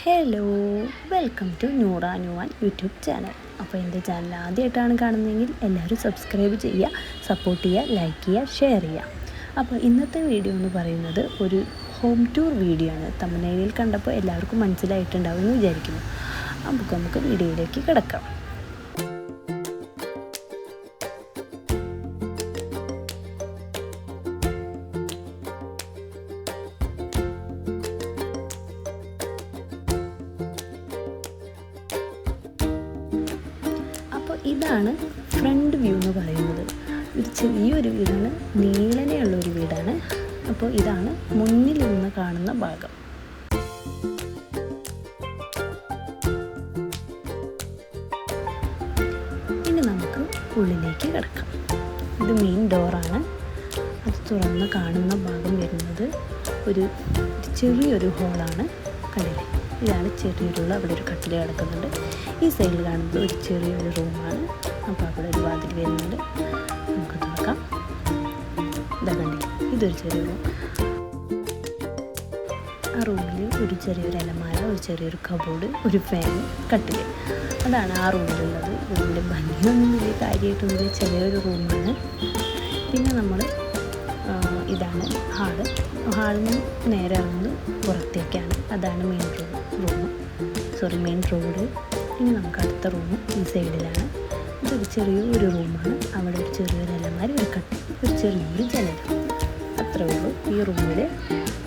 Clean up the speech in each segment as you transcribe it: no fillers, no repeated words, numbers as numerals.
Hello, welcome to Noora ന്യൂവാൻ YouTube channel. അപ്പോൾ എൻ്റെ ചാനൽ ആദ്യമായിട്ടാണ് കാണുന്നതെങ്കിൽ എല്ലാവരും സബ്സ്ക്രൈബ് ചെയ്യുക, സപ്പോർട്ട് ചെയ്യുക, ലൈക്ക് ചെയ്യുക, ഷെയർ ചെയ്യുക. അപ്പോൾ ഇന്നത്തെ വീഡിയോ എന്ന് പറയുന്നത് ഒരു ഹോം ടൂർ വീഡിയോ ആണ്. തമ്പനയിലിൽ കണ്ടപ്പോൾ എല്ലാവർക്കും മനസ്സിലായിട്ടുണ്ടാവും എന്ന് വിചാരിക്കുന്നു. അപ്പോൾ നമുക്ക് വീഡിയോയിലേക്ക് കിടക്കാം. അപ്പോൾ ഇതാണ് ഫ്രണ്ട് വ്യൂ എന്ന് പറയുന്നത്. ഒരു ചെറിയൊരു വീടാണ്, നീളനെയുള്ള ഒരു വീടാണ്. അപ്പോൾ ഇതാണ് മുന്നിൽ നിന്ന് കാണുന്ന ഭാഗം. ഇനി നമുക്ക് ഉള്ളിലേക്ക് കിടക്കാം. ഇത് മെയിൻ ഡോറാണ്. അത് തുറന്ന് കാണുന്ന ഭാഗം വരുന്നത് ഒരു ചെറിയൊരു ഹോളാണ്. കണ്ടില്ലേ, ഇതാണ് ചെറിയൊരു, അവിടെ ഒരു കട്ടിൽ കിടക്കുന്നുണ്ട്. ഈ സൈഡിൽ കാണുന്നത് ഒരു ചെറിയൊരു റൂമാണ്. അപ്പോൾ അവിടെ ഒരു വാതിൽ വരുന്നുണ്ട്, നമുക്ക് നോക്കാം. ഇതാ കണ്ടില്ലേ, ഇതൊരു ചെറിയ റൂം. ആ റൂമിൽ ഒരു ചെറിയൊരു അലമാര, ഒരു ചെറിയൊരു കബോർഡ്, ഒരു ഫാൻ, കട്ടിൽ, അതാണ് ആ റൂമിലുള്ളത്. റൂമിൻ്റെ ഭംഗിയൊന്നും വലിയ കാര്യമായിട്ടൊന്നുമില്ല, ചെറിയൊരു റൂമാണ്. പിന്നെ നമ്മൾ ഇതാണ് ഹാളിൽ നിന്ന് നേരെ ഇറങ്ങുന്നത് പുറത്തേക്കാണ്. അതാണ് മെയിൻ റോഡ്. ഇനി നമുക്ക് അടുത്ത റൂം ഈ സൈഡിലാണ്. ഇതൊരു ചെറിയൊരു റൂമാണ്. അവിടെ ഒരു ചെറിയൊരു അലമാര, ഒരു കട്ടിൽ, ഒരു ചെറിയൊരു ജനൽ, അത്രേ ഉള്ളൂ. ഈ റൂമിൽ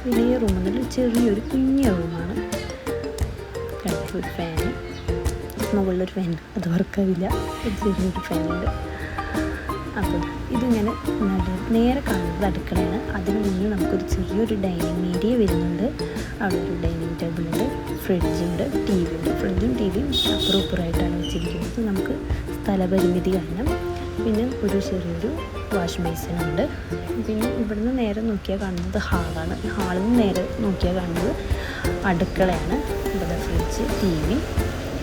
വലിയ റൂമെന്നൊരു ചെറിയൊരു കുഞ്ഞ റൂമാണ്. ഒരു ഫാന്, മുകളിലൊരു ഫാൻ, അത് വർക്കാവില്ല, ഒരു ചെറിയൊരു ഫാനുണ്ട്. അപ്പോൾ ഇതിങ്ങനെ നേരെ കാണുന്നത് അടുക്കളയാണ്. അതിന് മുന്നിൽ നമുക്കൊരു ചെറിയൊരു ഡൈനിങ് ഏരിയ വരുന്നുണ്ട്. അവിടെ ഒരു ഡൈനിങ് ടേബിളുണ്ട്, ഫ്രിഡ്ജുണ്ട്, ടി വി ഉണ്ട്. ഫ്രിഡ്ജും ടി വിയും അപ്പുറപ്പുറമായിട്ടാണ് വെച്ചിരിക്കുന്നത്, നമുക്ക് സ്ഥലപരിമിതി കാരണം. പിന്നെ ഒരു ചെറിയൊരു വാഷ് ബേസിനുണ്ട്. പിന്നെ ഇവിടുന്ന് നേരെ നോക്കിയാൽ കാണുന്നത് ഹാളാണ്. ഹാളിൽ നിന്ന് നേരെ നോക്കിയാൽ കാണുന്നത് അടുക്കളയാണ്. ഇവിടെ ഫ്രിഡ്ജ്, ടി വി,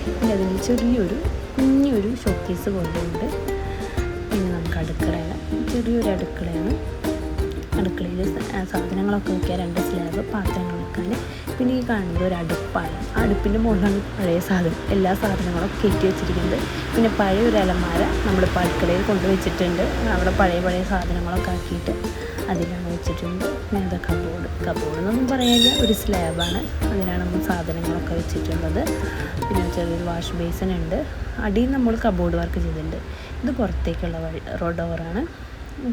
പിന്നെ അതിന് ചെറിയൊരു കുഞ്ഞൊരു ഷോക്കേസ് പോലെയുണ്ട്. പിന്നെ നമുക്ക് അടുക്കളയാണ്, ചെറിയൊരു അടുക്കളയാണ്. അടുക്കളയിൽ സാധനങ്ങളൊക്കെ വയ്ക്കാൻ 2 സ്ലാബ്, പാത്രങ്ങൾ വെക്കാൻ. പിന്നെ ഈ കാണുന്നത് ഒരു അടുപ്പാണ്. അടുപ്പിൻ്റെ മുകളിലാണ് പഴയ എല്ലാ സാധനങ്ങളും കയറ്റി വെച്ചിരിക്കുന്നത്. പിന്നെ പഴയ ഒരു അലമാര നമ്മളിപ്പോൾ അടുക്കളയിൽ കൊണ്ടുവച്ചിട്ടുണ്ട്. അവിടെ പഴയ സാധനങ്ങളൊക്കെ ആക്കിയിട്ട് അതിലാണ് വെച്ചിട്ടുണ്ട്. പിന്നെ അത് കബോർഡ് എന്നൊന്നും പറയാനില്ല, ഒരു സ്ലാബാണ്. അതിലാണ് നമ്മൾ സാധനങ്ങളൊക്കെ വെച്ചിട്ടുള്ളത്. പിന്നെ ചെറിയൊരു വാഷ് ബേസിനുണ്ട്. അടിയിൽ നമ്മൾ കബോർഡ് വർക്ക് ചെയ്തിട്ടുണ്ട്. ഇത് പുറത്തേക്കുള്ള ഡോറാണ്.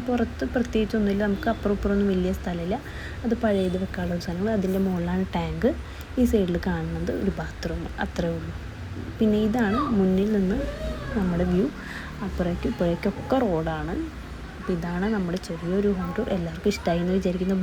പുറത്ത് പ്രത്യേകിച്ചൊന്നുമില്ല, നമുക്ക് അപ്പുറമൊന്നും വലിയ സ്ഥലമില്ല. അത് പഴയത് വെക്കാനുള്ള സാധനങ്ങൾ. അതിൻ്റെ മുകളിലാണ് ടാങ്ക്. ഈ സൈഡിൽ കാണുന്നത് ഒരു ബാത്റൂം, അത്രേ ഉള്ളൂ. പിന്നെ ഇതാണ് മുന്നിൽ നിന്ന് നമ്മുടെ വ്യൂ. അപ്പുറേക്കും ഇപ്പോഴേക്കൊക്കെ റോഡാണ്. അപ്പോൾ ഇതാണ് നമ്മുടെ ചെറിയൊരു ഹോം ടൂർ. എല്ലാവർക്കും ഇഷ്ടമായി എന്ന് വിചാരിക്കുന്നു.